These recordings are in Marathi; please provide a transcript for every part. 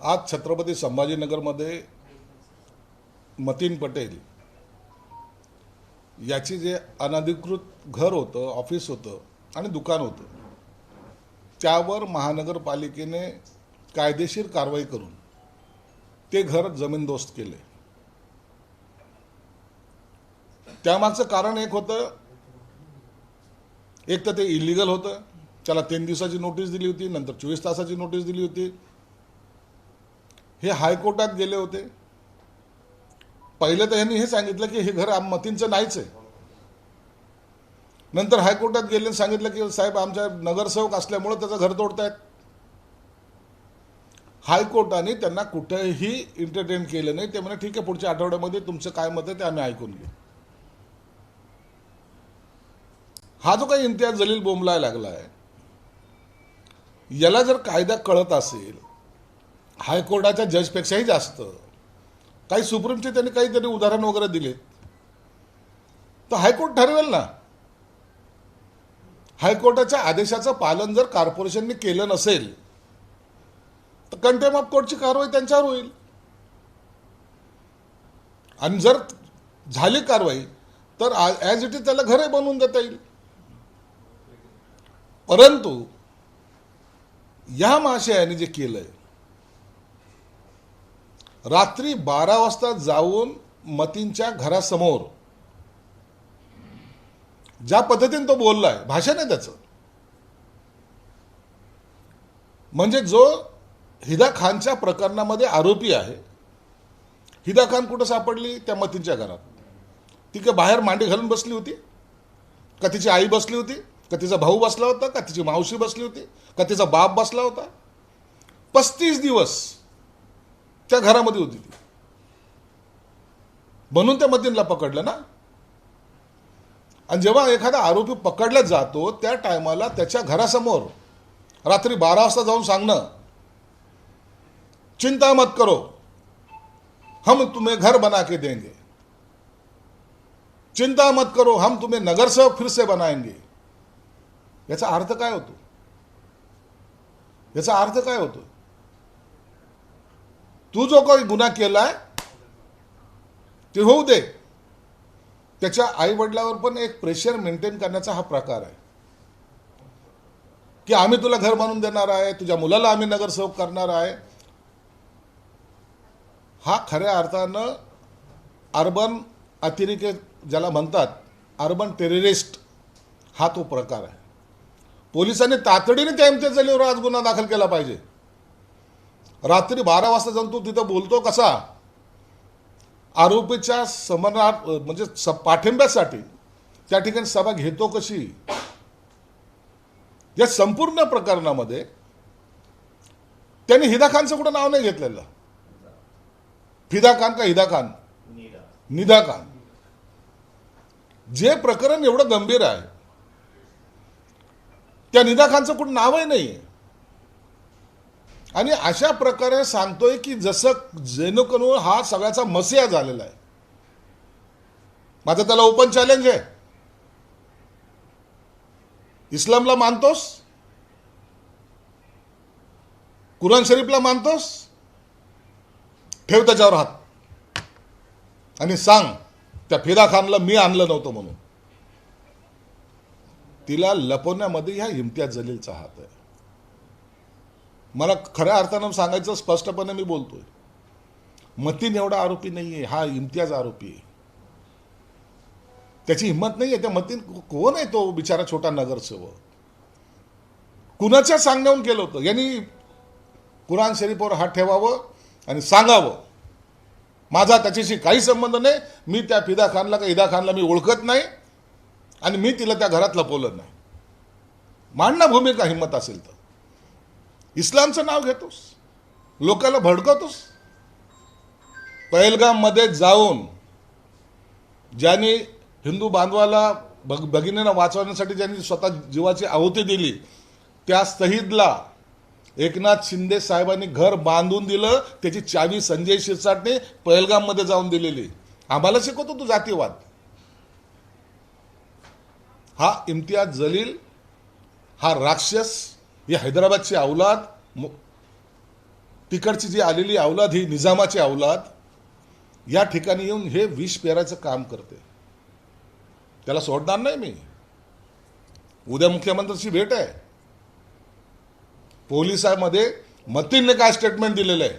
आज छत्रपती संभाजीनगरमध्ये मतीन पटेल याची जे अनधिकृत घर होतं, ऑफिस होतं आणि दुकान होतं, त्यावर महानगरपालिकेने कायदेशीर कारवाई करून ते घर जमीनदोस्त केले. त्यामागचं कारण एक होतं, एक तर ते इलिगल होतं, त्याला 3 दिवसाची नोटीस दिली होती, नंतर 24 तासाची नोटीस दिली होती. हे हायकोर्टात गेले होते. पहिले तर यांनी हे सांगितलं की हे घर मतींचं नाहीच आहे. नंतर हायकोर्टात गेले आणि सांगितलं की साहेब आमच्या नगरसेवक असल्यामुळे त्याचं घर तोडतायत. हायकोर्टाने त्यांना कुठेही एंटरटेन केलं नाही. ते म्हणे ठीक आहे, पुढच्या आठवड्यामध्ये तुमचं काय मत आहे ते आम्ही ऐकून घेऊ. हा जो काही इम्तियाज जलील बोंबलायला लागला आहे, याला जर कायदा कळत असेल, हायकोर्टाच्या जजपेक्षाही जास्त काही सुप्रीमचे त्यांनी काहीतरी उदाहरण वगैरे दिले, तर हायकोर्ट ठरवेल ना. हायकोर्टाच्या आदेशाचं पालन जर कॉर्पोरेशनने केलं नसेल तर कंटेम्प्ट ऑफ कोर्टची कारवाई त्यांच्यावर होईल. आणि जर झाली कारवाई तर ॲज इट इज त्याला घरे बनवून देता येईल. परंतु या महाशयाने जे केलंय, रात्री 12 वाजता जाऊन मतींच्या घरासमोर ज्या पद्धतीने तो बोललाय, भाषण आहे त्याचं, म्हणजे जो हिदा खानच्या प्रकरणामध्ये आरोपी आहे, हिदा खान कुठं सापडली? त्या मतींच्या घरात. ती का बाहेर मांडी घालून बसली होती? का तिची आई बसली होती? का तिचा भाऊ बसला होता? का तिची मावशी बसली होती? का तिचा बाप बसला होता? 35 दिवस त्या घरामध्ये होती ती. म्हणून त्या मतींना पकडलं ना. आणि जेव्हा एखादा आरोपी पकडला जातो त्या टायमाला त्याच्या घरासमोर रात्री 12 वाजता जाऊन सांगणं, चिंता मत करो, हम तुम्हें घर बना के देंगे, चिंता मत करो, हम तुम्हें नगरसेवक फिर से बनाएंगे, याचा अर्थ काय होतो? याचा अर्थ काय होतो? तू जो काही गुन्हा केलाय ते होऊ दे. त्याच्या आई वडिलावर पण एक प्रेशर मेंटेन करण्याचा हा प्रकार आहे की आम्ही तुला घर बांधून देणार आहे, तुझ्या मुलाला आम्ही नगरसेवक करणार आहे. हा खऱ्या अर्थानं अर्बन अतिरेकी ज्याला म्हणतात, अर्बन टेररिस्ट, हा तो प्रकार आहे. पोलिसांनी तातडीने त्या इम्तियाज जलीलवर आज गुन्हा दाखल केला पाहिजे. रात्री 12 वाजता जाऊन तू तिथं बोलतो कसा? आरोपीच्या समरनार्थ म्हणजे पाठिंब्यासाठी त्या ठिकाणी सभा घेतो कशी? या संपूर्ण प्रकरणामध्ये त्यांनी हिदा खानचं कुठं नाव नाही घेतलेलं. फिदा खान का हिदा खान? निदा खान. जे प्रकरण एवढं गंभीर आहे त्या निदा खानचं कुठं नावही नाहीये. आणि अशा प्रकारे सांगतोय की जसं जेणेकरून हा सगळ्याचा मसिहा झालेला आहे. माझं त्याला ओपन चॅलेंज आहे. इस्लामला मानतोस? कुराण शरीफला मानतोस? ठेव त्याच्यावर हात आणि सांग त्या फिदा खानला मी आणलं नव्हतं म्हणून. तिला लपवण्यामध्ये ह्या इम्तियाज जलीलचा हात आहे. मला खऱ्या अर्थानं सांगायचं, स्पष्टपणे मी बोलतोय, मतीन एवढा आरोपी नाहीये, हा इम्तियाज आरोपी आहे. त्याची हिंमत नाहीये. त्या मतीन कोण आहे? तो बिचारा छोटा नगरसेवक. कुणाच्या सांगण्याहून केलं होतं? यांनी कुराण शरीफवर हात ठेवावं आणि सांगावं, माझा त्याच्याशी काही संबंध नाही, मी त्या फिदा खानला का हिदा खानला मी ओळखत नाही आणि मी तिला त्या घरात लपवलं नाही. मांडणं भूमिका हिंमत असेल तर. इस्लामचं नाव घेतोस, लोकांना भडकवतोस. पहलगाममध्ये जाऊन ज्यांनी हिंदू बांधवाला भगिनींना वाचवण्यासाठी ज्यांनी स्वतः जीवाची आहुती दिली, त्या शहीदला एकनाथ शिंदे साहेबांनी घर बांधून दिलं. त्याची चावी संजय शिरसाटने पहलगाममध्ये जाऊन दिलेली. आम्हाला शिकवतो तू जातीवाद. हा इम्तियाज जलील, हा राक्षस, ही हैदराबादची औलाद तिकडची जी आलेली अवलाद ही निजामाची अवलाद या ठिकाणी येऊन हे विष पेरायचं काम करते. त्याला सोडणार नाही मी. उद्या मुख्यमंत्र्यांची भेट आहे. पोलिसांमध्ये मतीनने काय स्टेटमेंट दिलेलं आहे,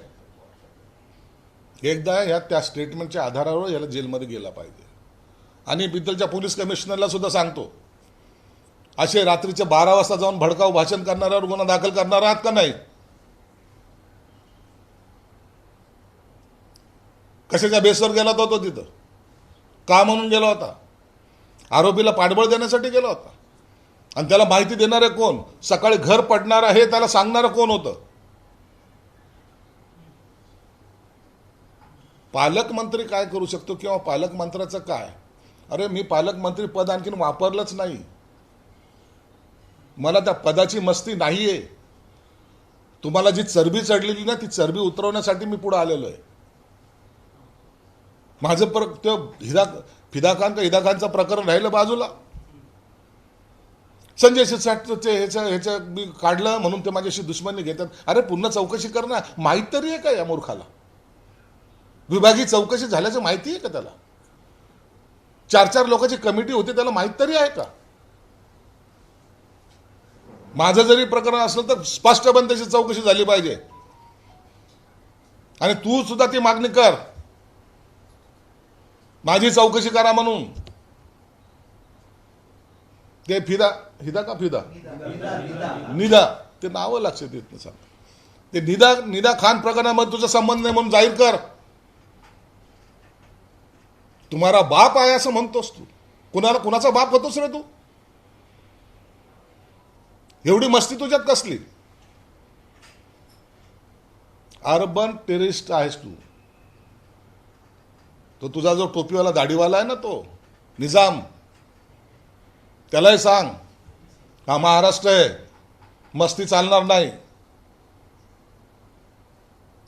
एकदा या त्या स्टेटमेंटच्या आधारावर याला जेलमध्ये गेला पाहिजे. आणि बिद्दलच्या पोलीस कमिशनरला सुद्धा सांगतो, असे रात्रीचे 12 वाजता जाऊन भडकाऊ भाषण करणाऱ्यावर गुन्हा दाखल करणार आहात का नाही? कशाच्या बेसवर गेला होता तो तिथं? का म्हणून गेला होता? आरोपीला पाठबळ देण्यासाठी गेला होता. आणि त्याला माहिती देणारे कोण? सकाळी घर पडणार आहे त्याला सांगणारं कोण होतं? पालकमंत्री काय करू शकतो किंवा पालकमंत्र्याचं काय? अरे मी पालकमंत्री पद आणखीन वापरलंच नाही. मला त्या पदाची मस्ती नाहीये. तुम्हाला जी चरबी चढलेली ना ती चरबी उतरवण्यासाठी मी पुढे आलेलो आहे. माझं तो फिदा खानचं प्रकरण राहिलं बाजूला. संजय शिरसाटचे ह्याचं मी काढलं म्हणून ते माझ्याशी दुश्मनी घेतात. अरे पुन्हा चौकशी कर ना. माहीत तरी आहे का या मूर्खाला? विभागीय चौकशी झाल्याचं माहिती आहे का त्याला? 4 लोकांची कमिटी होती, त्याला माहित तरी आहे का? माझं जरी प्रकरण असलं तर स्पष्टपणे त्याची चौकशी झाली पाहिजे. आणि तू सुद्धा ती मागणी कर, माझी चौकशी करा म्हणून. ते निदा ते नावं लक्षात येत नाही. ते निदा खान प्रकरणामध्ये तुझा संबंध नाही म्हणून जाहीर कर. तुम्हारा बाप आहे असं म्हणतोस तू. कुणाचा बाप होतोस रे तू? एवढी मस्ती तुझ्यात कसली? अर्बन टेररिस्ट आहेस तू. तो तुझा जो टोपीवाला दाढीवाला आहे ना तो निजाम, त्यालाही सांग हा महाराष्ट्र आहे, मस्ती चालणार नाही.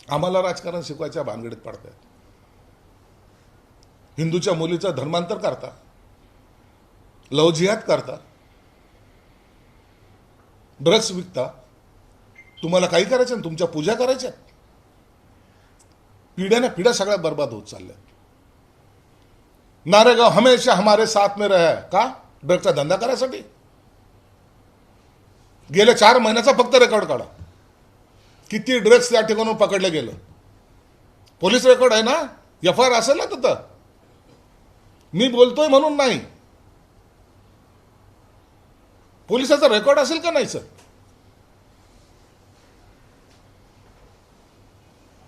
आम्हाला राजकारण शिकवायच्या भानगडीत पडतायत. हिंदूच्या मुलीचं धर्मांतर करता, लव जिहाद करता, ड्रग्स विकता. तुम्हाला काही करायचं ना, तुमच्या पूजा करायच्या. पिढ्याने पिढ्या सगळ्या बर्बाद होत चालल्या. नारेगाव हमेशा हमारे साथ में रहा. का? ड्रग्सचा धंदा करायसाठी. गेल्या 4 महिन्याचा फक्त रेकॉर्ड काढा, किती ड्रग्स त्या ठिकाणून पकडलं गेलं. पोलीस रेकॉर्ड आहे ना, FIR असेल ना तिथं. मी बोलतोय म्हणून नाही, पोलिसाचा रेकॉर्ड असेल का नाही सर?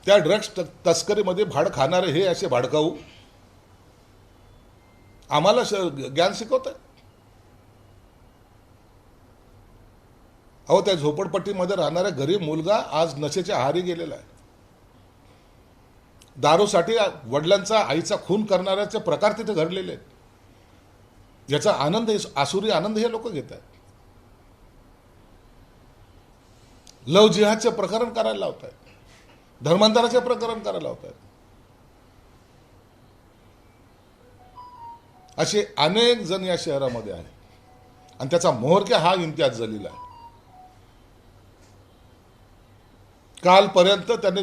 त्या ड्रग्स तस्करीमध्ये भाड खाणारे हे असे भाडकाऊ आम्हाला ज्ञान शिकवत आहेत. अहो त्या झोपडपट्टीमध्ये राहणाऱ्या गरीब मुलगा आज नशेच्या आहारी गेलेला आहे. दारूसाठी वडिलांचा आईचा खून करणाऱ्याचे प्रकार तिथे घडलेले आहेत. याचा आनंद, आसुरी आनंद हे लोक घेत आहेत. लव जिहादचे प्रकरण करायला लावत आहेत, धर्मांतराचे प्रकरण करायला लावत आहेत. असे अनेक जण या शहरामध्ये आहेत आणि त्याचा मोहरक्या हा इम्तियाज जलील आहे. कालपर्यंत त्याने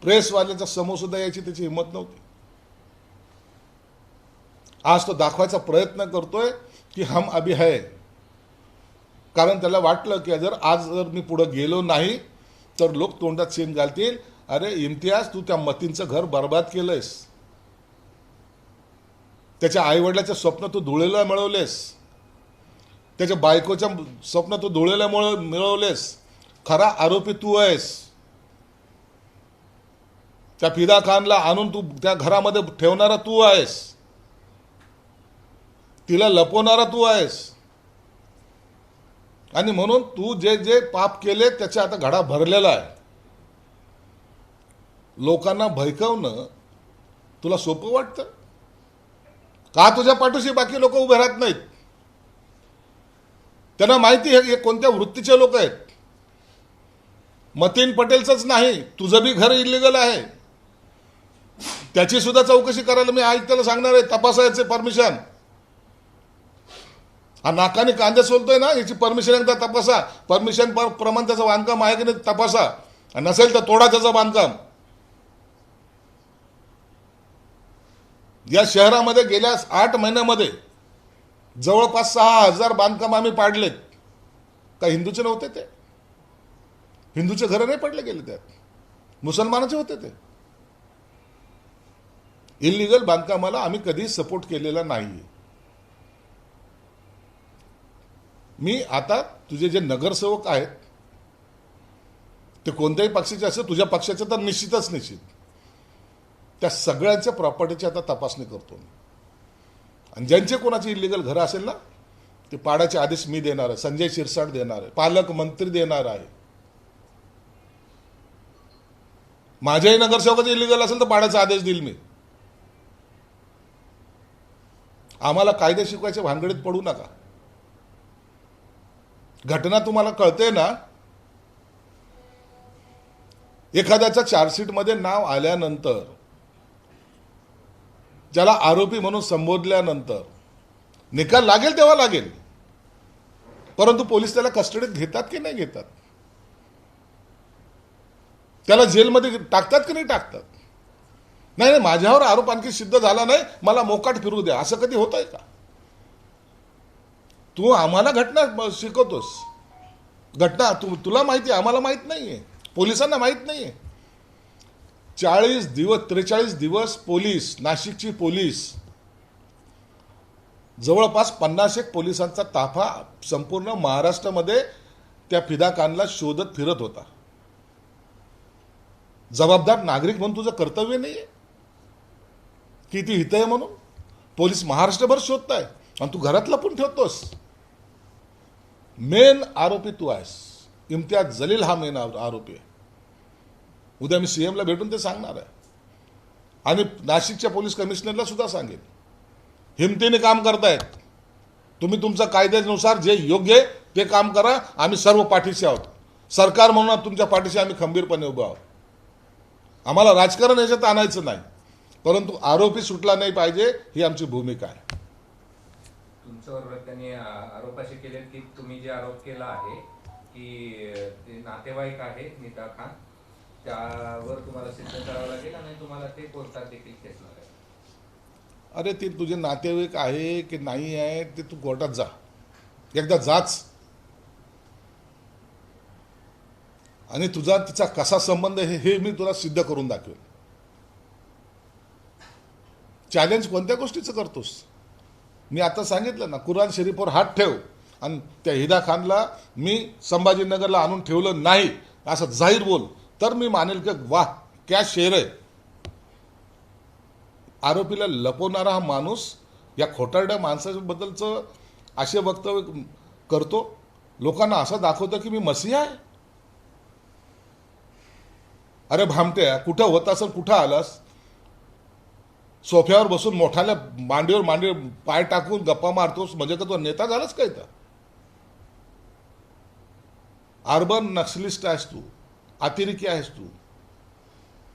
प्रेसवाल्याच्या समोर सुद्धा यायची त्याची हिंमत नव्हती. आज तो दाखवायचा प्रयत्न करतोय की हम अभी है. कारण त्याला वाटलं की आज जर मी पुढे गेलो नाही तर लोक तोंडात शेण घालतील. अरे इम्तियाज, तू त्या मतींचं घर बर्बाद केलंयस. त्याच्या आईवडिलाचे स्वप्न तू धुळेला मिळवलेस. त्याच्या बायकोच्या स्वप्न तू धुळेला मिळवलेस. खरा आरोपी तू आहेस. त्या फिदा खानला आणून तू त्या घरामध्ये ठेवणारा तू आहेस. तिला लपवणारा तू आहेस. आणि म्हणून तू जे जे पाप केले त्याचा आता घडा भरलेला आहे. लोकांना भयकवणं तुला सोपं वाटतं का? तुझ्या पाठीशी बाकी लोक उभे राहत नाहीत. त्यांना माहिती आहे हे कोणत्या वृत्तीचे लोक आहेत. मतीन पटेलचंच नाही, तुझं बी घर इलिगल आहे. त्याची सुद्धा चौकशी करायला मी आयुक्ताला सांगणार आहे. तपासायचे परमिशन. हा नाकाने कांदे सोलतोय ना, याची परमिशन एकदा तपासा. परमिशन प्रमाण त्याचं बांधकाम आहे की नाही तपासा. आणि नसेल तर तोडा त्याचं बांधकाम. या शहरामध्ये गेल्या 8 महिन्यामध्ये जवळपास 6,000 बांधकाम आम्ही पाडलेत. का हिंदूचे नव्हते ते? हिंदूचे घरं नाही पडले गेले, त्यात मुसलमानाचे होते ते. इलिगल बांधकामाला आम्ही कधी सपोर्ट केलेला नाही. मी आता तुझे जे नगरसेवक आहेत ते कोणत्याही पक्षाचे असते, तुझ्या पक्षाचे तर निश्चितच निश्चित, त्या सगळ्यांच्या प्रॉपर्टीची आता तपासणी करतो मी. आणि ज्यांचे कोणाची इलिगल घरं असेल ना, ते पाडायचे आदेश मी देणार आहे, संजय शिरसाट देणार आहे, पालकमंत्री देणार आहे. माझ्याही नगरसेवकाचे इलिगल असेल तर पाडायचा आदेश देईल मी. आम्हाला कायदे शिकवायच्या भानगडीत पडू नका. घटना तुम्हाला कळते ना, एखाद्याच्या चार्जशीटमध्ये नाव आल्यानंतर, ज्याला आरोपी म्हणून संबोधल्यानंतर निकाल लागेल तेव्हा लागेल, परंतु पोलीस त्याला कस्टडीत घेतात की नाही घेतात, त्याला जेलमध्ये टाकतात की नाही टाकतात. नाही नाही, माझ्यावर आरोप आणखी सिद्ध झाला नाही, मला मोकाट फिरू द्या, असं कधी होत आहे का? तू आम्हाला घटना शिकवतोस. घटना तुला माहिती आहे, आम्हाला माहित नाहीये, पोलिसांना माहित नाहीये. 43 दिवस पोलीस, नाशिकची पोलीस, जवळपास 50 पोलिसांचा ताफा संपूर्ण महाराष्ट्रामध्ये त्या फिदा खानला शोधत फिरत होता. जबाबदार नागरिक म्हणून तुझं कर्तव्य नाहीये की ती हित आहे म्हणून? पोलीस महाराष्ट्रभर शोधताय आणि तू घरात लपून ठेवतोस. मेन आरोपी तू आहेस. इम्तियाज जलील हा मेन आरोपी आहे. उद्या मी सीएमला भेटून ते सांगणार आहे आणि नाशिकच्या पोलीस कमिशनरला सुद्धा सांगेन. हिमतीने काम करतायत तुम्ही, तुमच्या कायद्यानुसार जे योग्य आहे ते काम करा. आम्ही सर्व पाठीशी आहोत. सरकार म्हणून तुमच्या पाठीशी आम्ही खंबीरपणे उभे आहोत. आम्हाला राजकारण याच्यात आणायचं नाही, परंतु आरोपी सुटला नाही पाहिजे ही आमची भूमिका आहे. तुमच्यावर त्यांनी आरोप असे केले की तुम्ही जे आरोप केला आहे की ते नातेवाईक आहे निदा खान, त्यावर तुम्हाला सिद्ध करावं लागेल आणि तुम्हाला ते कोर्टात देखील खेचणार आहे. अरे ते तुझे नातेवाईक आहे की नाही आहे ते तू कोर्टात जा, एकदा जाच, आणि तुझा तिचा कसा संबंध हे मी तुला सिद्ध करून दाखवेन. चॅलेंज कोणत्या गोष्टीचं करतोस? मी आता सांगितलं ना, कुराण शरीफवर हात ठेव आणि त्या हिदा खानला मी संभाजीनगरला आणून ठेवलं नाही असं जाहीर बोल, तर मी मानेल की वाह क्या शेर आहे. आरोपीला लपवणारा हा माणूस या खोटारड्या माणसाबद्दलचं असे वक्तव्य करतो, लोकांना असं दाखवतं की मी मसीहा आहे. अरे भामट्या, कुठं होत असेल, कुठं आलास? सोफ्यावर बसून मोठाल्या मांडीवर पाय टाकून गप्पा मारतोस म्हणजे का तो नेता झालाच काय? तर अर्बन नक्सलिस्ट आहेस तू, अतिरेकी आहेस तू,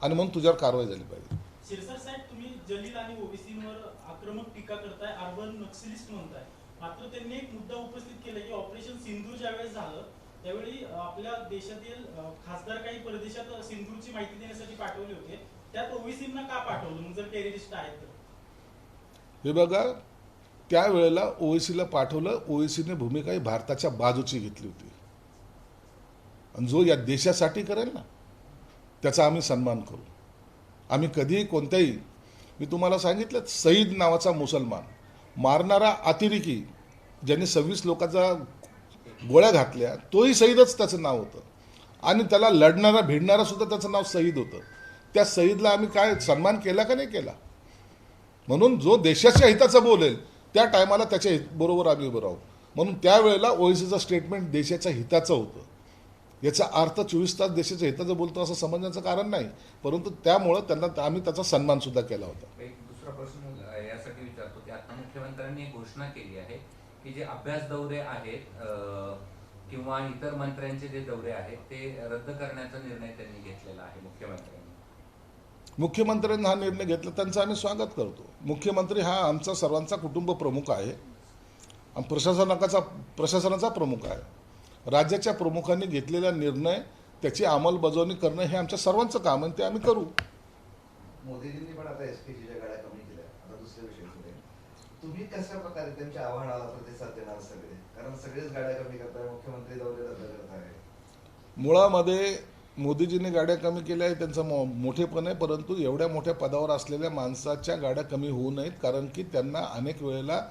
आणि म्हणून तुझ्यावर कारवाई झाली पाहिजे. शिरसाट साहेब, तुम्ही जलील आणि ओबीसींवर आक्रमक टीका करताय, अर्बन नक्सलिस्ट म्हणताय. मात्र त्यांनी एक मुद्दा उपस्थित केला की ऑपरेशन सिंधूर ज्यावेळेस झालं त्यावेळी आपल्या देशातील खासदार काही परदेशात सिंधूरची माहिती देण्यासाठी पाठवले होते, त्यात ओबीसींना का पाठवलं मग जर टेररिस्ट आहेत तर? हे बघा, त्यावेळेला ओएसीला पाठवलं. ओएसीने भूमिका ही भारताच्या बाजूची घेतली होती, आणि जो या देशासाठी करेल ना त्याचा आम्ही सन्मान करू. आम्ही कधीही कोणत्याही, मी तुम्हाला सांगितलं, सईद नावाचा मुसलमान मारणारा अतिरेकी ज्यांनी 26 लोकांचा गोळ्या घातल्या, तोही सईदच त्याचं नाव होतं, आणि त्याला लढणारा भिडणारा सुद्धा त्याचं नाव सईद होतं. त्या सईदला आम्ही काय सन्मान केला का नाही केला? म्हणून जो देशाच्या हिताचं बोलेल त्या टायमाला त्याच्या बरोबर आम्ही उभं राहू. म्हणून त्यावेळेला ओएसीचं स्टेटमेंट देशाच्या हिताचं होतं. याचा अर्थ 24 तास देशाच्या हिताचं बोलतो असं समजण्याचं कारण नाही, परंतु त्यामुळं त्यांना आम्ही त्याचा सन्मान सुद्धा केला होता. एक दुसरा प्रश्न यासाठी विचारतो की आता मुख्यमंत्र्यांनी एक घोषणा केली आहे की जे अभ्यास दौरे आहेत किंवा इतर मंत्र्यांचे जे दौरे आहेत ते रद्द करण्याचा निर्णय त्यांनी घेतलेला आहे. मुख्यमंत्र्यांनी हा निर्णय घेतला, त्यांचं आम्ही स्वागत करतो. मुख्यमंत्री हा आमचा सर्वांचा कुटुंब प्रमुख आहे, प्रशासनाचा प्रमुख आहे. राज्याच्या प्रमुखांनी घेतलेला निर्णय त्याची अंमलबजावणी करणं हे आमच्या सर्वांचं काम आहे, ते आम्ही करू. मोदीजींनी पण आता एसपीसीच्या गाड्या कमी केल्या. आता दुसरे विषय पुढे, तुम्ही कशा प्रकारे त्यांच्या आव्हानाला प्रतिसाद देणार सगळे? कारण सगळेच गाड्या कमी करताय, मुख्यमंत्री दौरे रद्द करत आहे. मुळामध्ये मोदीजींनी गाड्या कमी केल्या आहे त्यांचा मोठेपण आहे, परंतु एवढ्या मोठ्या पदावर असलेल्या माणसाच्या गाड्या कमी होऊ नयेत, कारण की त्यांना अनेक वेळेला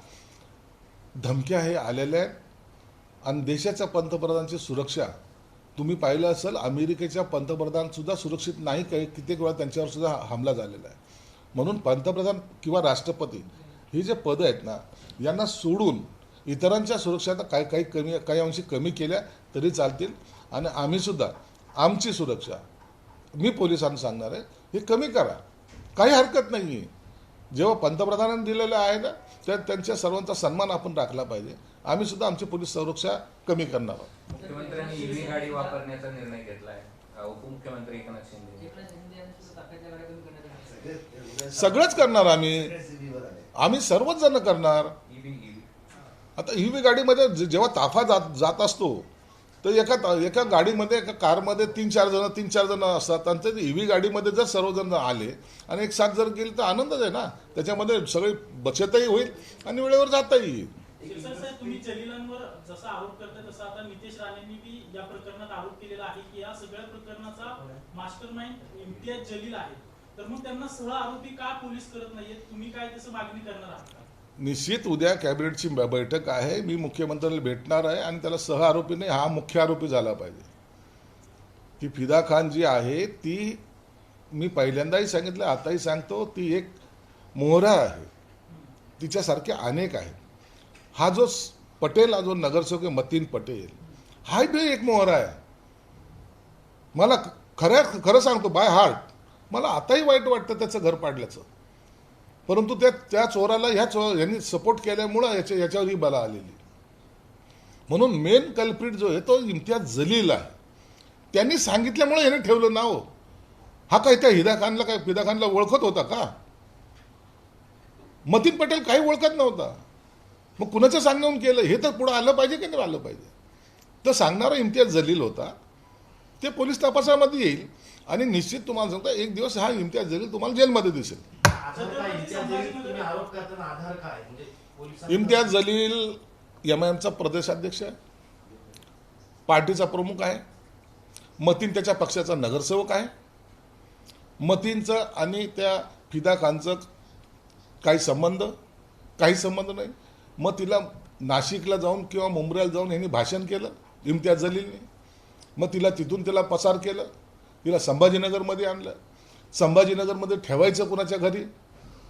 धमक्या हे आलेल्या आहेत. आणि देशाच्या पंतप्रधानांची सुरक्षा तुम्ही पाहिलं असेल, अमेरिकेच्या पंतप्रधानसुद्धा सुरक्षित नाही, काही कित्येक वेळा त्यांच्यावर सुद्धा हमला झालेला आहे. म्हणून पंतप्रधान किंवा राष्ट्रपती ही जे पदं आहेत ना, यांना सोडून इतरांच्या सुरक्षा काही काही अंशी कमी केल्या तरी चालतील. आणि आम्हीसुद्धा आमची सुरक्षा मी पोलिसांना सांगणार आहे, हे कमी करा, काही हरकत नाही आहे. जेव्हा पंतप्रधानांनी दिलेलं आहे ना, तर त्यांच्या सर्वांचा सन्मान आपण राखला पाहिजे. आम्ही सुद्धा आमची पोलीस सुरक्षा कमी करणार आहोत. मुख्यमंत्र्यांनी ईव्ही गाडी वापरण्याचा निर्णय घेतलाय. उपमुख्यमंत्री एकनाथ शिंदे सगळंच करणार आम्ही EV वर आले. आम्ही सर्वच जण करणार. ईव्ही आता ईव्ही गाडीमध्ये जेव्हा ताफा जात असतो, तर एका गाडीमध्ये एका कारमध्ये तीन चार जण असतात. आणि ते ईव्ही गाडीमध्ये जर सर्वजण आले आणि एक साथ जर गेले तर आनंदच आहे ना. त्याच्यामध्ये सगळी बचतही होईल आणि वेळेवर जाताही येईल. शिरसाट साहेब, तुम्ही जलीलांवर जसा आरोप करताय तसा आता नितेश राणेंनी बी या प्रकरणात आरोप केलेला आहे की या सगळ्या प्रकरणाचा मास्टरमाइंड इम्तियाज जलील आहे. तर मग त्यांना सह आरोपी का पोलीस करत नाहीयेत? तुम्ही काय तसं मागणी करणार आहात का? निश्चित उद्या कॅबिनेटची बैठक आहे, मी मुख्यमंत्र्याला भेटणार आहे आणि त्याला सह आरोपी नाही, हा मुख्य आरोपी झाला पाहिजे. ती फिदा खान जी आहे ती, मी पहिल्यांदाही सांगितलं आताही सांगतो, ती एक मोहरा आहे. तिच्यासारखे अनेक आहेत. हा जो पटेल, हा जो नगरसेवक आहे मतीन पटेल, हा बी एक मोहरा आहे. मला खरं सांगतो बाय हार्ट, मला आताही वाईट वाटतं त्याचं घर पाडल्याचं. परंतु त्या चोराला यांनी सपोर्ट केल्यामुळं याच्यावर ही बला आलेली. म्हणून मेन कल्प्रिट जो आहे तो इम्तियाज जलील आहे. त्यांनी सांगितल्यामुळे याने ठेवलं नाव. हा काय त्या फिदा खानला ओळखत होता का? मतीन पटेल काही ओळखत नव्हता. मग कुणाचं सांगून केलं हे तर पुढे आलं पाहिजे की नाही आलं पाहिजे. तर सांगणारा इम्तियाज जलील होता. ते पोलीस तपासामध्ये येईल आणि निश्चित तुम्हाला सांगता एक दिवस हा इम्तियाज जलील तुम्हाला जेलमध्ये दिसेल. इम्तियाज जलील MIMचा प्रदेशाध्यक्ष आहे, पार्टीचा प्रमुख आहे. मतीन त्याच्या पक्षाचा नगरसेवक आहे. मतीनचं आणि त्या फिदा खानचं काही संबंध नाही. मग तिला नाशिकला जाऊन किंवा मुंबईला जाऊन यांनी भाषण केलं इम्तियाज जलीलने. मग तिथून तिला पसार केलं, तिला संभाजीनगरमध्ये आणलं. संभाजीनगरमध्ये ठेवायचं कुणाच्या घरी,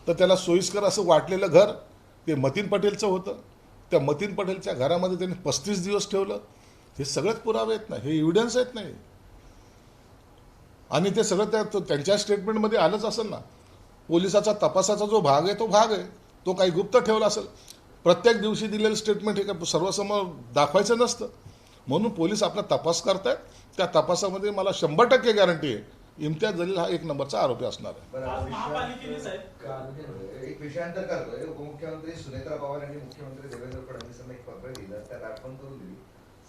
तर त्याला सोयीस्कर असं वाटलेलं घर ते मतीन पटेलचं होतं. त्या मतीन पटेलच्या घरामध्ये त्यांनी 35 दिवस ठेवलं. हे सगळेच पुरावे आहेत ना, हे एव्हिडन्स आहेत नाही. आणि ते सगळं त्यांच्या स्टेटमेंटमध्ये आलंच असेल ना. पोलिसाचा तपासाचा जो भाग आहे तो काही गुप्त ठेवला असेल. प्रत्येक दिवशी दिलेलं स्टेटमेंट हे काय सर्वसमोर दाखवायचं नसतं. म्हणून पोलीस आपला तपास करतायत. त्या तपासामध्ये मला 100% गॅरंटी आहे इम्तियाज जलील हा एक नंबरचा आरोपी असणार आहे. एक विषयांतर करतोय. उपमुख्यमंत्री सुनेत्रा पवार यांनी मुख्यमंत्री देवेंद्र फडणवीसांना एक पत्र दिलं, त्यात आठवण करून दिली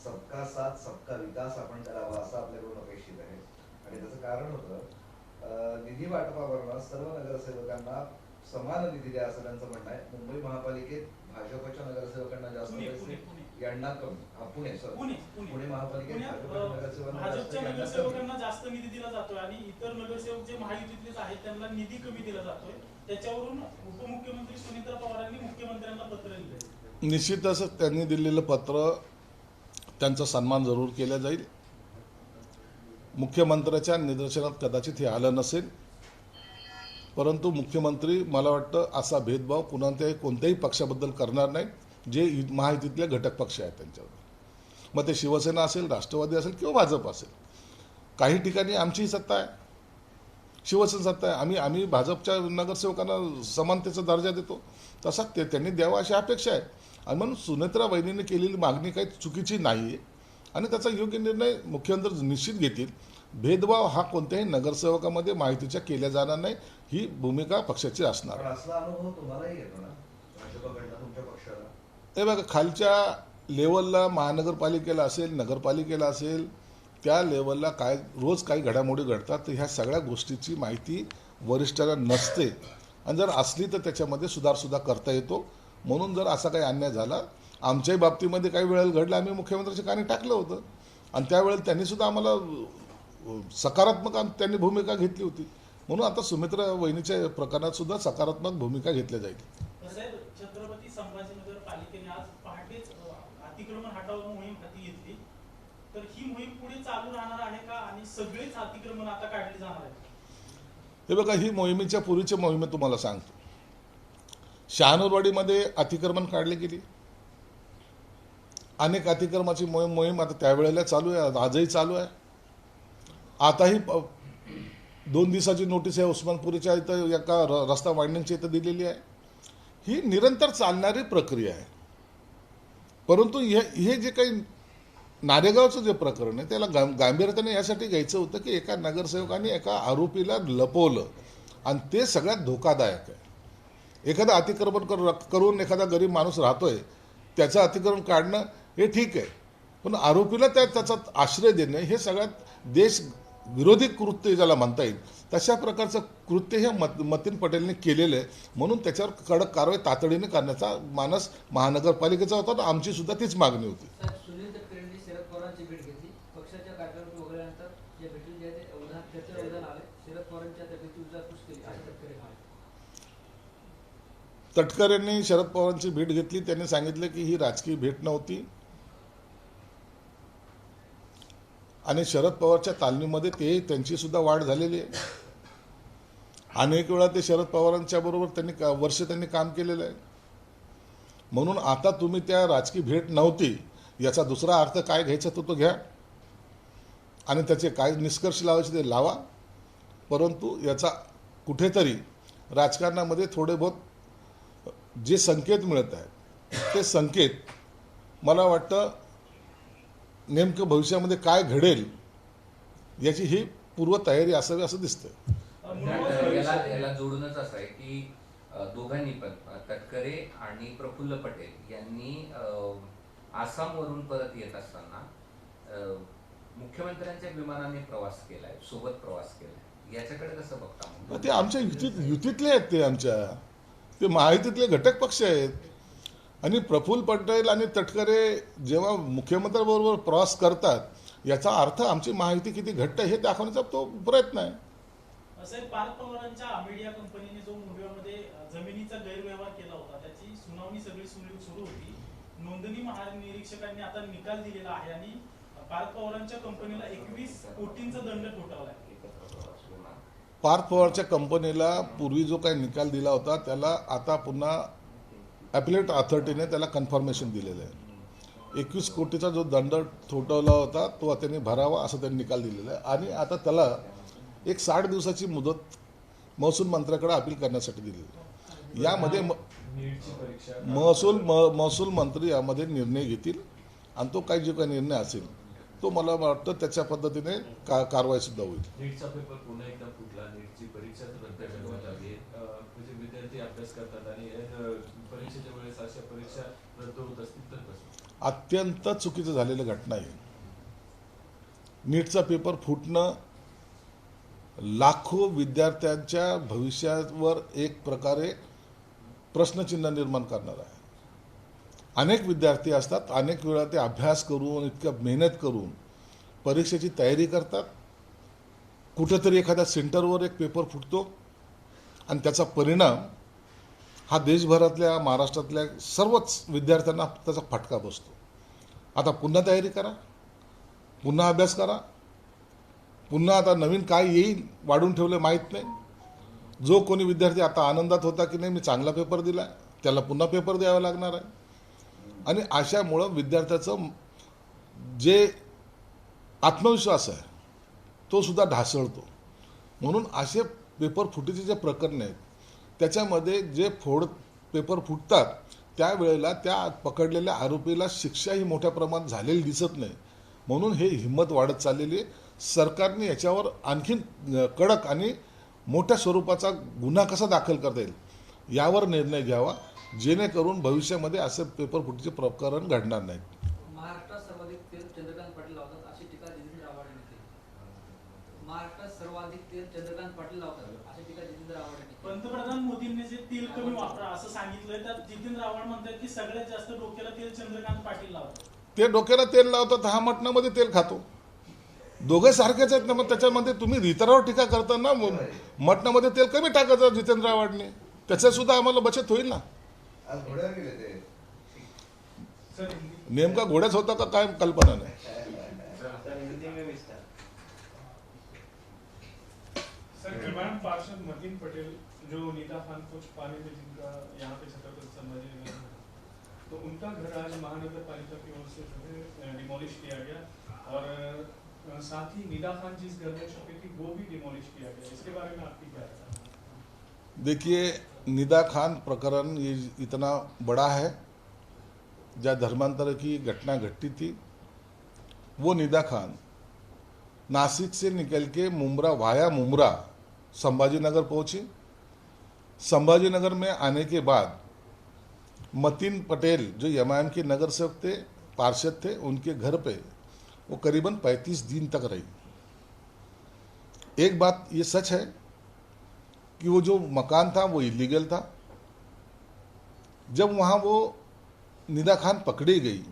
सबका साथ सबका विकास आपण करावा असं आपल्याकडून अपेक्षित आहे. आणि त्याचं कारण होतं निधी वाटपावरनं सर्व नगरसेवकांना समान निधी द्या असं त्यांचं म्हणणं आहे. मुंबई महापालिकेत भाजपच्या नगरसेवकांना जास्त पैसे, यांना कमी. पुणे महापालिकेत भाजपच्या नगरसेवकांना जास्त निधी दिला जातोय आणि इतर नगरसेवक जे महायुतीतलेच आहेत त्यांना निधी कमी दिला जातोय. त्याच्यावरून उपमुख्यमंत्री सुनेत्रा पवारांनी मुख्यमंत्र्यांना पत्र लिहिलंय. निश्चितच त्यांनी दिलेलं पत्र त्यांचा सन्मान जरूर केला जाईल. मुख्यमंत्र्याच्या निदर्शनात कदाचित हे आलं नसेल, परंतु मुख्यमंत्री मला वाटतं असा भेदभाव कोणत्याही पक्षाबद्दल करणार नाही जे महायुतीतले घटक पक्ष आहेत त्यांच्यावर. मग ते शिवसेना असेल, राष्ट्रवादी असेल किंवा भाजप असेल. काही ठिकाणी आमचीही सत्ता आहे, शिवसेना सत्ता आहे. आम्ही भाजपच्या नगरसेवकांना समानतेचा दर्जा देतो, तसा त्यांनी द्यावा अशी अपेक्षा आहे. आणि म्हणून सुनेत्रा वहिनीने केलेली मागणी काही चुकीची नाही आहे आणि त्याचा योग्य निर्णय मुख्यमंत्री निश्चित घेतील. भेदभाव हा कोणत्याही नगरसेवकामध्ये माहितीच्या केल्या जाणार नाही, ही भूमिका पक्षाची असणार. असला अनुभव तुम्हालाही येतो ना भाजपकडनं तुमच्या पक्षाला? हे बघा, खालच्या लेवलला महानगरपालिकेला असेल, नगरपालिकेला असेल त्या लेवलला काय रोज काही घडामोडी घडतात, तर ह्या सगळ्या गोष्टीची माहिती वरिष्ठांना नसते आणि जर असली तर त्याच्यामध्ये सुद्धा करता येतो. म्हणून जर असा काही अन्याय झाला, आमच्याही बाबतीमध्ये काही वेळेला घडलं, आम्ही मुख्यमंत्र्यांच्या कानी टाकलं होतं आणि त्यावेळेला त्यांनीसुद्धा आम्हाला सकारात्मक त्यांनी भूमिका घेतली होती. म्हणून आता सुमित्रा वहिनीच्या प्रकरणात सुद्धा सकारात्मक भूमिका घेतल्या जाईल. साहेब, छत्रपती संभाजीनगर पालिकेने आज पहाटेच अतिक्रमण हटाव मोहीम हाती घेतली, तर ही मोहीम पुढे चालू राहणार आहे का आणि सगळेच अतिक्रमण आता काढली जाणार आहे? हे बघा, ही मोहिमेच्या पूर्वीची मोहीम तुम्हाला सांगतो. शहानूरवाडीमध्ये अतिक्रमण काढली गेली, अनेक अतिक्रमणाची मोहीम आता त्यावेळेला चालू आहे, आजही चालू आहे. आताही 2 दिवसाची नोटीस आहे उस्मानपुरीच्या इथं एका रस्ता वाढण्याची इथं दिलेली आहे. ही निरंतर चालणारी प्रक्रिया आहे. परंतु हे जे काही नारेगावचं जे प्रकरण आहे त्याला गांभीर्याने यासाठी घ्यायचं होतं की एका नगरसेवकाने एका आरोपीला लपवलं आणि ते सगळ्यात धोकादायक आहे. एखादं अतिक्रमण करून एखादा गरीब माणूस राहतोय, त्याचं अतिक्रमण काढणं हे ठीक आहे, पण आरोपीला त्याचा आश्रय देणं हे सगळ्यात देश विरोधी कृत्य ज्याला म्हणता येईल तशा प्रकारचं कृत्य हे मतीन पटेलने केलेलं आहे. म्हणून त्याच्यावर कडक कारवाई तातडीने करण्याचा मानस महानगरपालिकेचा होता आणि आमची सुद्धा तीच मागणी होती. सुनील तटकरेंनी शरद पवारांची भेट घेतली. पक्षाच्या कार्यालयात वगळल्यानंतर या भेटीत जे चर्चेवर उदाहरण आले, शरद पवारांच्या तब्येतीची विचारपूस केली असं तटकरे म्हणाले. तटकरेंनी शरद पवारांची भेट घेतली. त्यांनी सांगितलं की ही राजकीय भेट नव्हती आणि शरद पवारच्या तालमीमध्ये त्यांची सुद्धा वाढ झालेली आहे. अनेक वेळा ते शरद पवारांच्या बरोबर त्यांनी काम केलेलं आहे. म्हणून आता तुम्ही त्या राजकीय भेट नव्हती याचा दुसरा अर्थ काय घ्यायचा तो घ्या आणि त्याचे काय निष्कर्ष लावायचे ते लावा. परंतु याचा कुठेतरी राजकारणामध्ये थोडे बहुत जे संकेत मिळत आहेत ते संकेत मला वाटतं नेमकं भविष्यामध्ये काय घडेल याची ही पूर्वतयारी असावी असं दिसतंय. याला जोडूनच असं आहे की दोघांनी पण तटकरे आणि प्रफुल्ल पटेल यांनी आसामवरून परत येत असताना मुख्यमंत्र्यांच्या विमानाने प्रवास केलाय, सोबत प्रवास केलाय. याच्याकडे कसं बघता? ते आमच्या युतीतले आहेत, ते महायुतीतले घटक पक्ष आहेत आणि प्रफुल्ल पटेल आणि तटकरे जेव्हा मुख्यमंत्र्यांबरोबर प्रवास करतात याचा अर्थ आमची महायुती किती घट्ट आहे हे दाखवण्याचा तो प्रयत्न आहे. साहेब, पार्थ पवारांच्या मीडिया कंपनीने जो मुंबईमध्ये जमिनीचा गैरव्यवहार केला होता त्याची सुनावणी सगळी सुरू होती. नोंदणी महानिरीक्षकांनी आता निकाल दिलेला आहे आणि पार्थ पवारांच्या कंपनीला 21 कोटींचा दंड ठोठावलाय. पार्थ पवारच्या कंपनीला पूर्वी जो काही निकाल दिला होता त्याला आता पुन्हा ॲपिलेट अथॉरिटीने त्याला कन्फर्मेशन दिलेलं आहे. 21 कोटीचा जो दंड ठोठावला होता तो त्यांनी भरावा असं त्यांनी निकाल दिलेला आहे आणि आता त्याला एक 60 दिवसाची मुदत महसूल मंत्र्याकडे अपील करण्यासाठी दिलेली आहे. यामध्ये महसूल मंत्री यामध्ये निर्णय घेतील आणि तो काही जो काही निर्णय असेल तो मला वाटतं त्याच्या पद्धतीने कारवाई सुद्धा होईल. नीटचा पेपर पुन्हा एकदा फुटला, नीटची परीक्षा रद्द करण्यात आली. म्हणजे विद्यार्थी अभ्यास करतात आणि परीक्षेच्या वेळेस अशा परीक्षा रद्द होत असतील तर कसं? अत्यंत चुकीचं झालेलं घटना आहे. नीटचा पेपर फुटणं लाखो विद्यार्थ्यांच्या भविष्यावर एक प्रकारे प्रश्नचिन्ह निर्माण करणार आहे. अनेक विद्यार्थी असतात, अनेक वेळा ते अभ्यास करून इतक्या मेहनत करून परीक्षेची तयारी करतात. कुठेतरी एखाद्या सेंटरवर एक पेपर फुटतो आणि त्याचा परिणाम हा देशभरातल्या महाराष्ट्रातल्या सर्वच विद्यार्थ्यांना त्याचा फटका बसतो. आता पुन्हा तयारी करा, पुन्हा अभ्यास करा, पुन्हा आता नवीन काय येईल वाढून ठेवलं माहीत नाही. जो कोणी विद्यार्थी आता आनंदात होता की नाही मी चांगला पेपर दिला त्याला पुन्हा पेपर द्यावा लागणार आहे आणि अशामुळं विद्यार्थ्याचं जे आत्मविश्वास आहे तो सुद्धा ढासळतो. म्हणून असे पेपर फुटीचे जे प्रकरण आहेत त्याच्यामध्ये जे पेपर फुटतात त्यावेळेला त्या पकडलेल्या आरोपीला शिक्षाही मोठ्या प्रमाणात झालेली दिसत नाही. म्हणून हे हिंमत वाढत चाललेली आहे. सरकारने याच्यावर आणखीन कडक आणि मोठ्या स्वरूपाचा गुन्हा कसा दाखल करता येईल यावर निर्णय घ्यावा जेणेकरून भविष्यामध्ये असे पेपर फुटीचे प्रकरण घडणार नाहीत. महाराष्ट्रात सर्वाधिक तेल चंद्रकांत पाटील लावतात अशी टीका जितेंद्र आव्हाड यांनी तेल चंद्रकांत पाटील लावतात अशी टीका जितेंद्र आव्हाड यांनी केली. पंतप्रधान मोदींनी जे तेल कमी वापरा असं सांगितलंय, त्यात जितेंद्र आव्हाड म्हणतात की सगळ्यात जास्त डोक्याला तेल चंद्रकांत पाटील लावतात. ते डोक्याला तेल लावतात, हा मटणामध्ये तेल खातो. दोघे सारखेच आहेत ना. मग त्याच्यामध्ये तुम्ही इतरावर टीका करताना मटणामध्ये तेल कमी टाकायचं जितेंद्र आव्हाडने, त्याच्यात सुद्धा आम्हाला बचत होईल ना. आज घोड्यावर गेले ते. सर नेमका घोड्याच होता का काय कल्पना नाही. सर, इमाम पार्षद मतीन पटेल जो नीता खान को छुपाने में जिनका यहाँ पे छत्रपति संभाजी नगर में, तो उनका घर आज महानगर पालिका की ओर से जो है डिमोलिश किया गया और साथ ही नीता खान जिस घर में छुपी थी वो भी डिमोलिश किया गया. इसके बारे में आपकी क्या राय है? देखिए, निदा खान प्रकरण ये इतना बड़ा है, जहाँ धर्मांतर की घटना घटी थी. वो निदा खान नासिक से निकल के मुंब्रा वाया मुंब्रा संभाजीनगर पहुंची. संभाजीनगर में आने के बाद मतीन पटेल जो एमआईएम के नगर सेवक थे, पार्षद थे, उनके घर पे वो करीबन 35 दिन तक रही. एक बात ये सच है कि वो जो मकान था वो इलीगल था. जब वहाँ वो निदा खान पकड़ी गई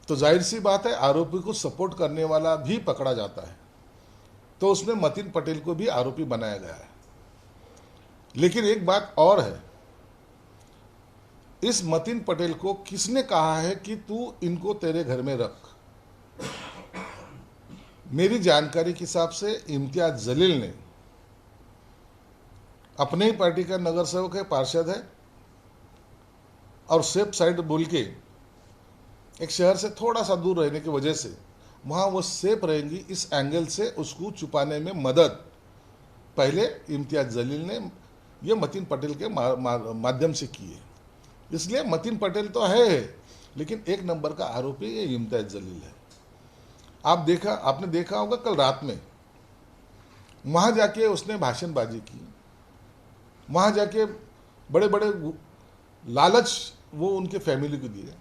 तो जाहिर सी बात है आरोपी को सपोर्ट करने वाला भी पकड़ा जाता है, तो उसमें मतीन पटेल को भी आरोपी बनाया गया है. लेकिन एक बात और है, इस मतीन पटेल को किसने कहा है कि तू इनको तेरे घर में रख? मेरी जानकारी के हिसाब से इम्तियाज जलील ने, अपने ही पार्टी का नगर सेवक है, पार्षद है, और सेफ साइड बोल के एक शहर से थोड़ा सा दूर रहने की वजह से वहाँ वो सेफ रहेंगी, इस एंगल से उसको छुपाने में मदद पहले इम्तियाज जलील ने ये मतीन पटेल के माध्यम से की है. इसलिए मतीन पटेल तो है, लेकिन एक नंबर का आरोपी ये इम्तियाज जलील है. आपने देखा होगा कल रात में वहाँ जाके उसने भाषणबाजी की. वहाँ जाके बड़े बड़े लालच वो उनके फैमिली को दिए.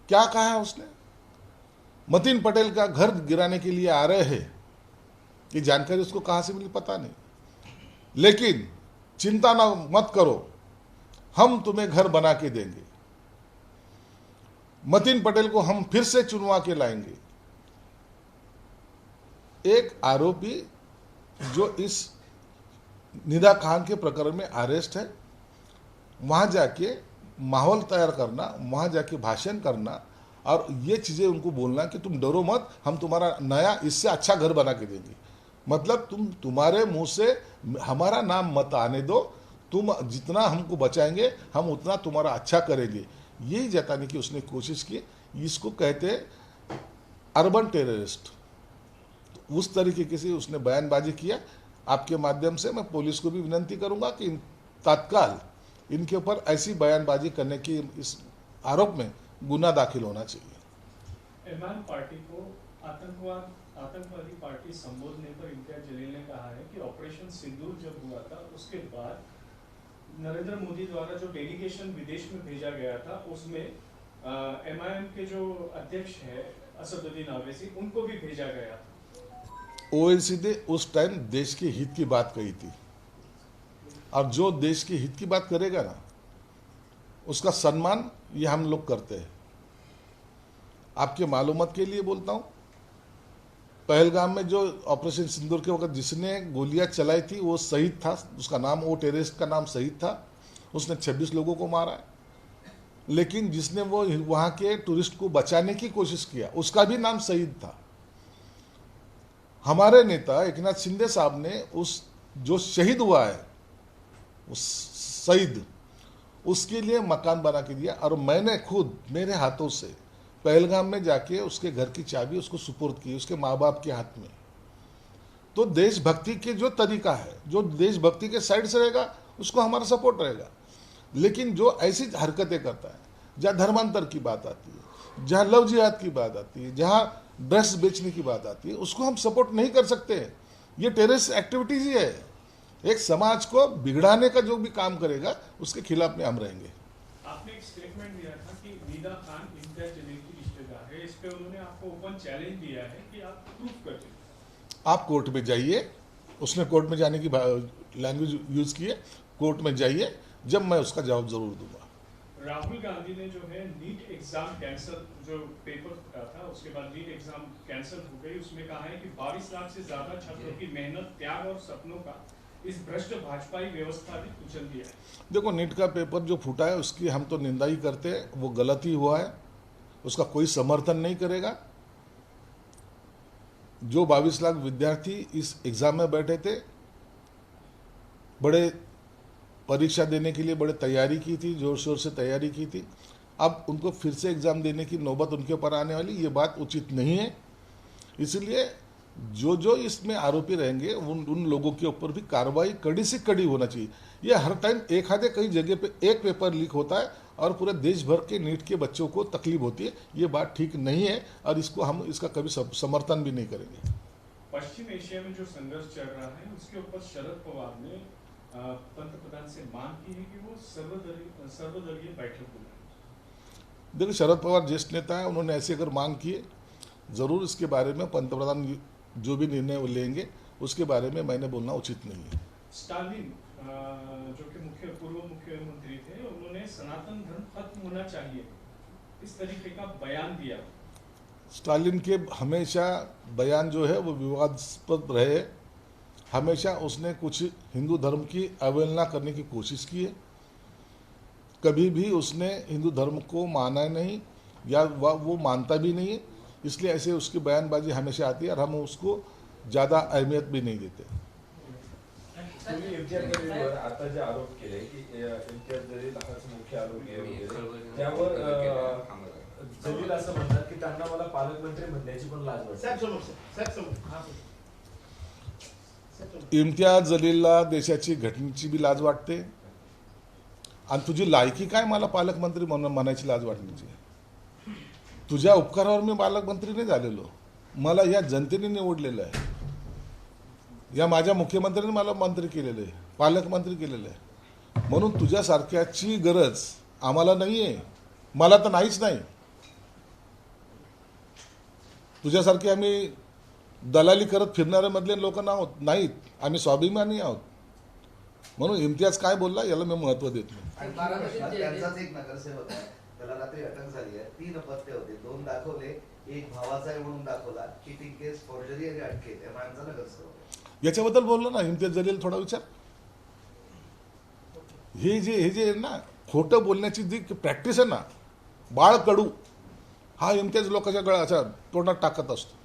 क्या कहा है उसने? मतीन पटेल का घर गिराने के लिए आ रहे हैं. ये जानकारी उसको कहाँ से मिली पता नहीं, लेकिन चिंता ना मत करो, हम तुम्हें घर बना के देंगे. मतीन पटेल को हम फिर से चुनवा के लाएंगे. एक आरोपी जो इस निदा खान के प्रकरण में अरेस्ट है, वहां जाके माहौल तैयार करना, वहां जाके भाषण करना और ये चीजें उनको बोलना कि तुम डरो मत, हम तुम्हारा नया इससे अच्छा घर बना के देंगे. मतलब तुम्हारे मुंह से हमारा नाम मत आने दो, तुम जितना हमको बचाएंगे हम उतना तुम्हारा अच्छा करेंगे. यही जताने की उसने कोशिश की. इसको कहते अर्बन टेररिस्ट. उस तरीके से उसने बयानबाजी किया. आपके माध्यम से मैं पुलिस को भी विनती करूंगा कि तत्काल इनके ऊपर ऐसी बयानबाजी करने की इस आरोप में गुना दाखिल होना चाहिए. इमाम पार्टी को आतंकवादी पार्टी संबोधने पर इम्तियाज जलील ने कहा है कि ऑपरेशन सिंदूर जब हुआ था उसके बाद नरेंद्र मोदी द्वारा जो डेलीगेशन विदेश में भेजा गया था उसमें एमआईएम के जो अध्यक्ष है असदुद्दीन ओवैसी उनको भी भेजा गया था. ओवैसी ने उस टाइम देश के हित की बात कही थी, और जो देश के हित की बात करेगा ना उसका सम्मान ये हम लोग करते हैं. आपके मालूमात के लिए बोलता हूं, पहलगाम में जो ऑपरेशन सिंदूर के वक्त जिसने गोलियां चलाई थी वो शहीद था. उसका नाम, वो टेररिस्ट का नाम शहीद था. उसने 26 लोगों को मारा है. लेकिन जिसने वो वहां के टूरिस्ट को बचाने की कोशिश किया उसका भी नाम शहीद था. हमारे नेता एकनाथ शिंदे साहब ने उस जो शहीद हुआ है उस शहीद, उसके लिए मकान बना के दिया. और मैंने खुद मेरे हाथों से पहलगाम में जाके उसके घर की चाबी उसको सुपुर्द की, उसके माँ बाप के हाथ में. तो देशभक्ति के जो तरीका है, जो देशभक्ति के साइड से रहेगा उसको हमारा सपोर्ट रहेगा. लेकिन जो ऐसी हरकतें करता है, जहाँ धर्मांतर की बात आती है, जहाँ लव जिहाद की बात आती है, जहाँ ड्रग्स बेचने की बात आती है, उसको हम सपोर्ट नहीं कर सकते. ये टेररिस्ट एक्टिविटीज ही है. एक समाज को बिगड़ाने का जो भी काम करेगा उसके खिलाफ में हम रहेंगे. आपने एक स्टेटमेंट दिया था कि नीदा खान इम्तियाज जलील की रिश्तेदार है. इस पे उन्होंने आपको ओपन चैलेंज दिया है कि आप प्रूफ कर दीजिए. आप कोर्ट में जाइए, उसने कोर्ट में जाने की लैंग्वेज यूज़ की है, कोर्ट में जाइए, जब मैं उसका जवाब ज़रूर दूंगा। राहुल गांधी ने जो है नीट एग्जाम कैंसिल, जो पेपर फटा था उसके बाद नीट एग्जाम कैंसिल हो गई, उसमें कहा है कि 22 लाख से ज्यादा छात्रों की मेहनत, त्याग और सपनों का इस भ्रष्ट भाजपाई व्यवस्था ने कुचल दिया है। देखो, नीट का पेपर जो फूटा है उसकी हम तो निंदा ही करते हैं, वो गलत ही हुआ है, उसका कोई समर्थन नहीं करेगा। जो 22 लाख विद्यार्थी इस एग्जाम में बैठे थे, बड़े परीक्षा देने के लिए बड़े तैयारी की थी, जोर शोर से तैयारी की थी, अब उनको फिर से एग्ज़ाम देने की नौबत उनके ऊपर आने वाली, ये बात उचित नहीं है। इसलिए जो इसमें आरोपी रहेंगे उन लोगों के ऊपर भी कार्रवाई कड़ी से कड़ी होना चाहिए। ये हर टाइम एक आधे कई जगह पे एक पेपर लीक होता है और पूरे देश भर के नीट के बच्चों को तकलीफ होती है, ये बात ठीक नहीं है और हम इसका कभी समर्थन भी नहीं करेंगे। पश्चिम एशिया में जो संघर्ष चल रहा है उसके ऊपर शरद पवार ने पंतप्रधान से मांग की है कि वो सर्वदलीय बैठक बुलाएं। देखिए, शरद पवार ज्येष्ठ नेता है, उन्होंने ऐसी अगर मांग की है, ज़रूर इसके बारे में पंतप्रधान जो भी निर्णय वो लेंगे उसके बारे में मैंने बोलना उचित नहीं है। स्टालिन जो कि पूर्व मुख्यमंत्री थे, उन्होंने सनातन धर्म खत्म होना चाहिए इस तरीके का बयान दिया। स्टालिन के हमेशा बयान जो है वो विवादास्पद रहे, हमेशा उसने कुछ हिंदू धर्म की अवहेलना करने की कोशिश की है, कभी भी उसने हिंदू धर्म को माना नहीं या वो मानता भी नहीं है, इसलिए ऐसे उसकी बयानबाजी हमेशा आती है और हम उसको ज़्यादा अहमियत भी नहीं देते। तुम्ही इम्तियाज जलीलवर आता जे आरोप केले की इम्तियाज जलील हाच मुख्य आरोपी आहे वगैरे, त्यावर जलील असं म्हणतात की त्यांना मला पालकमंत्री म्हणण्याची पण लाज वाटते। इम्तियाज जलीलला देशाची घटनेची बी लाज वाटते आणि तुझी लायकी काय मला पालकमंत्री म्हणायची लाज वाटण्याची? तुझ्या उपकारावर मी पालकमंत्री नाही झालेलो, मला या जनतेने निवडलेलं आहे, या माझ्या मुख्यमंत्र्यांनी मला मंत्री केलेलं आहे, पालकमंत्री केलेलं आहे, म्हणून तुझ्यासारख्याची गरज आम्हाला नाही आहे, मला तर नाहीच नाही। तुझ्यासारखे आम्ही दलाली करत फिरणारे मधले लोक नाहीत, आम्ही स्वाभिमानी आहोत, म्हणून इम्तियाज काय बोलला याला मी महत्व देत नाही। आणि त्यांचाच एक नगरसेवक आहे, त्याला रात्री अटक झाली आहे, 3 पत्ते होते, 2 दाखवले, एक भावाचा आहे म्हणून दाखवला, चिटिंग केस, फॉर्जरी आणि अटकेत आहे, माणसा नगरसेवक आहे। याच्याबद्दल बोललो ना इम्तियाज जलील, थोडा विचार। हे जे ना खोटं बोलण्याची जी प्रॅक्टिस आहे ना, बाळ कडू हा इम्तियाज लोकांच्या गळ्याच्या तोंडात टाकत असतो,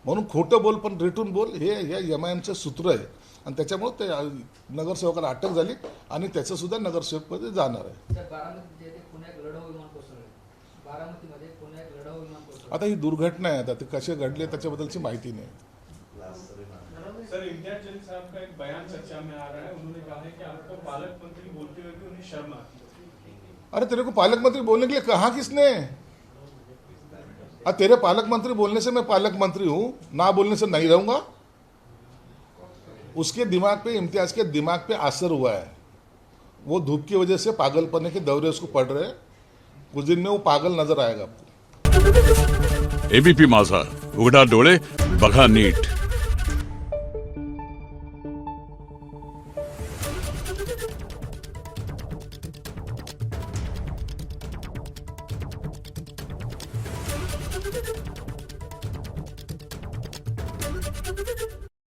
म्हणून खोटं बोल पण रेटून बोल, हे या एमआयएमचं सूत्र आहे आणि त्याच्यामुळे ते नगरसेवकाला अटक झाली आणि त्याचं सुद्धा नगरसेवकपदी जाणार आहे। बारामतीमध्ये पुण्यात लढाऊ विमान कोसळले, बारामतीमध्ये पुण्यात लढाऊ विमान कोसळले। आता ही दुर्घटना आहे, आता ते कसे घडले त्याच्याबद्दलची माहिती नाही। सर, इम्तियाज जलील साहब का एक बयान चर्चा में आ रहा है, उन्होंने कहा है कि आपको पालक मंत्री बोलते हुए भी उन्हें शर्म आती है। अरे तेरे को पालक मंत्री बोलने के लिए कहा किसने? तेरे पालक मंत्री बोलने से मैं पालक मंत्री हूं, ना बोलने से नहीं रहूंगा? उसके दिमाग पे, इम्तियाज के दिमाग पे असर हुआ है, वो धूप की वजह से पागलपने के दौरे उसको पड़ रहे हैं, कुछ दिन में वो पागल नजर आएगा आपको। एबीपी माझा, उघडा डोळे बघा नीट।